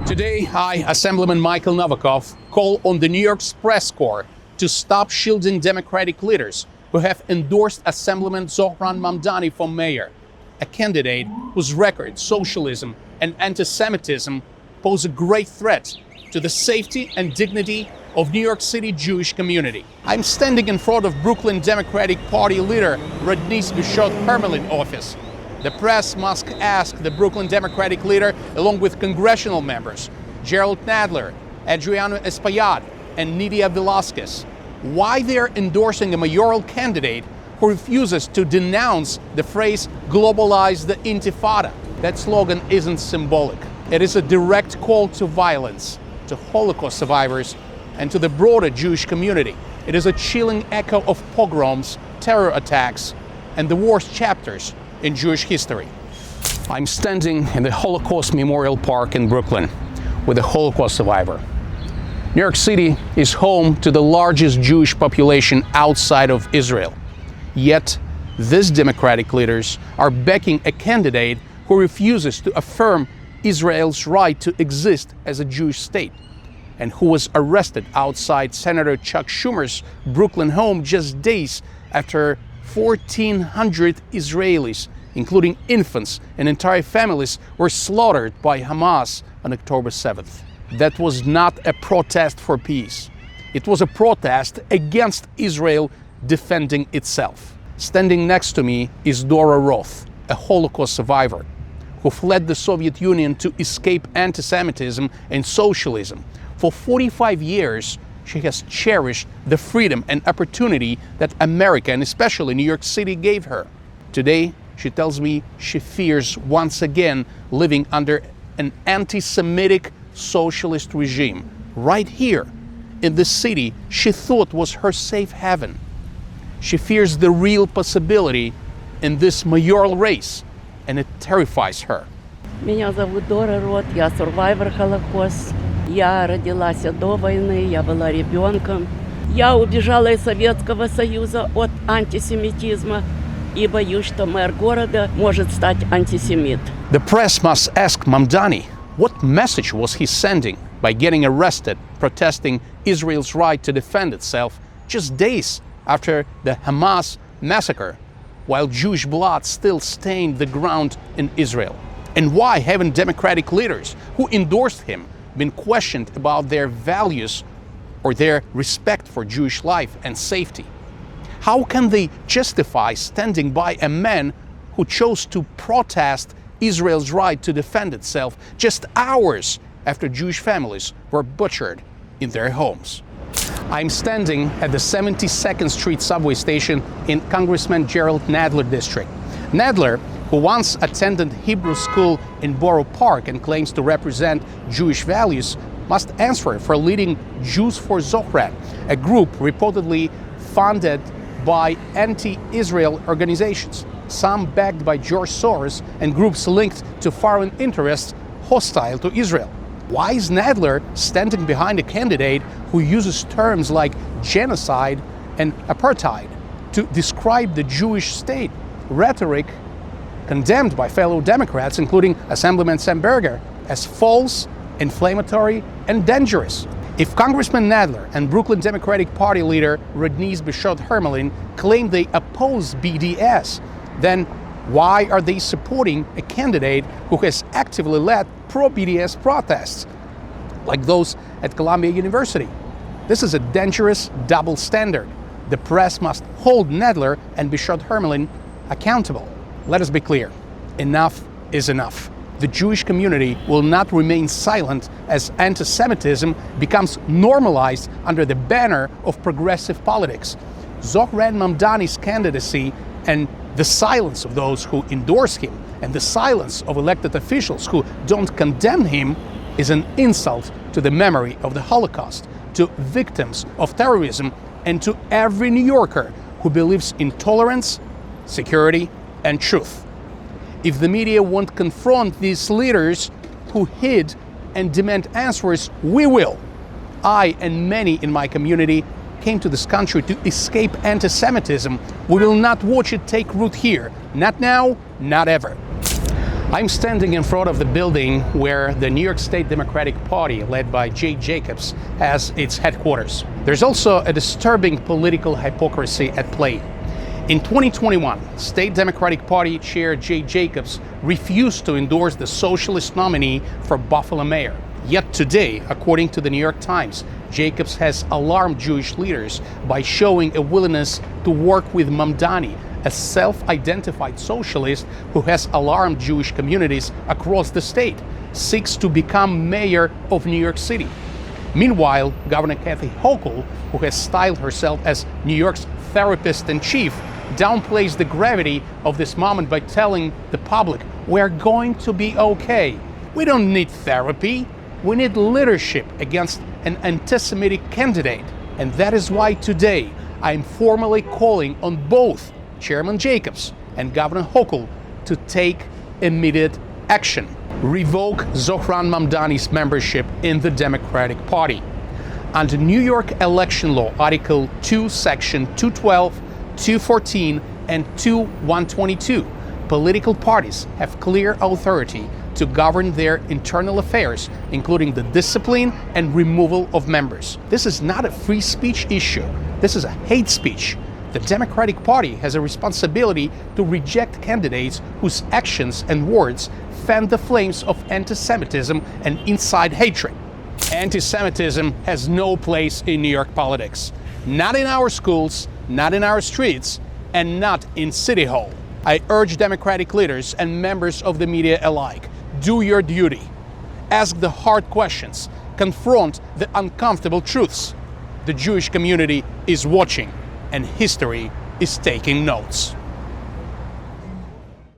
Today, I, Assemblyman Michael Novakhov, call on the New York's press corps to stop shielding Democratic leaders who have endorsed Assemblyman Zohran Mamdani for mayor, a candidate whose record, socialism, and antisemitism pose a great threat to the safety and dignity of New York City Jewish community. I'm standing in front of Brooklyn Democratic Party leader Rodney Hermelin office. The press must ask the Brooklyn Democratic leader, along with congressional members Jerrold Nadler, Adriano Espaillat, and Nydia Velasquez, why they're endorsing a mayoral candidate who refuses to denounce the phrase "globalize the Intifada." That slogan isn't symbolic. It is a direct call to violence, to Holocaust survivors, and to the broader Jewish community. It is a chilling echo of pogroms, terror attacks, and the worst chapters in Jewish history. I'm standing in the Holocaust Memorial Park in Brooklyn with a Holocaust survivor. New York City is home to the largest Jewish population outside of Israel. Yet, these Democratic leaders are backing a candidate who refuses to affirm Israel's right to exist as a Jewish state, and who was arrested outside Senator Chuck Schumer's Brooklyn home just days after 1,400 Israelis, including infants and entire families, were slaughtered by Hamas on October 7th. That was not a protest for peace. It was a protest against Israel defending itself. Standing next to me is Dora Roth, a Holocaust survivor who fled the Soviet Union to escape antisemitism and socialism. For 45 years, she has cherished the freedom and opportunity that America, and especially New York City, gave her. Today, she tells me she fears once again living under an anti-Semitic socialist regime right here in the city she thought was her safe haven. She fears the real possibility in this mayoral race, and it terrifies her. Меня зовут Дора Рот, я survivor Holocaust. Я родилась до войны, я была ребенком. Я убежала из Советского Союза от антисемитизма и боюсь, что мэр города может стать антисемит. The press must ask Mamdani, what message was he sending by getting arrested, protesting Israel's right to defend itself just days after the Hamas massacre, while Jewish blood still stained the ground in Israel? And why haven't Democratic leaders who endorsed him been questioned about their values or their respect for Jewish life and safety? How can they justify standing by a man who chose to protest Israel's right to defend itself just hours after Jewish families were butchered in their homes? I'm standing at the 72nd Street subway station in Congressman Jerrold Nadler district. Nadler, who once attended Hebrew school in Borough Park and claims to represent Jewish values, must answer for leading Jews for Zohran, a group reportedly funded by anti-Israel organizations, some backed by George Soros, and groups linked to foreign interests hostile to Israel. Why is Nadler standing behind a candidate who uses terms like genocide and apartheid to describe the Jewish state, rhetoric condemned by fellow Democrats, including Assemblyman Sam Berger, as false, inflammatory, and dangerous? If Congressman Nadler and Brooklyn Democratic Party leader Rodney Hermelin claim they oppose BDS, then why are they supporting a candidate who has actively led pro-BDS protests, like those at Columbia University? This is a dangerous double standard. The press must hold Nadler and Hermelin accountable. Let us be clear, enough is enough. The Jewish community will not remain silent as anti-Semitism becomes normalized under the banner of progressive politics. Zohran Mamdani's candidacy and the silence of those who endorse him and the silence of elected officials who don't condemn him is an insult to the memory of the Holocaust, to victims of terrorism, and to every New Yorker who believes in tolerance, security, and truth. If the media won't confront these leaders who hid and demand answers, we will. I and many in my community came to this country to escape anti-Semitism. We will not watch it take root here. Not now, not ever. I'm standing in front of the building where the New York State Democratic Party, led by Jay Jacobs, has its headquarters. There's also a disturbing political hypocrisy at play. In 2021, State Democratic Party Chair Jay Jacobs refused to endorse the socialist nominee for Buffalo mayor. Yet today, according to the New York Times, Jacobs has alarmed Jewish leaders by showing a willingness to work with Mamdani, a self-identified socialist who has alarmed Jewish communities across the state, seeks to become mayor of New York City. Meanwhile, Governor Kathy Hochul, who has styled herself as New York's therapist-in-chief, downplays the gravity of this moment by telling the public, "We're going to be okay. We don't need therapy. We need leadership against an anti-Semitic candidate." And that is why today I'm formally calling on both Chairman Jacobs and Governor Hochul to take immediate action. Revoke Zohran Mamdani's membership in the Democratic Party. Under New York election law, Article 2, Section 212, 214, and 2122, political parties have clear authority to govern their internal affairs, including the discipline and removal of members. This is not a free speech issue. This is a hate speech. The Democratic Party has a responsibility to reject candidates whose actions and words fan the flames of anti-Semitism and inside hatred. Anti-Semitism has no place in New York politics. Not in our schools, not in our streets, and not in City Hall. I urge Democratic leaders and members of the media alike, do your duty. Ask the hard questions. Confront the uncomfortable truths. The Jewish community is watching, and history is taking notes.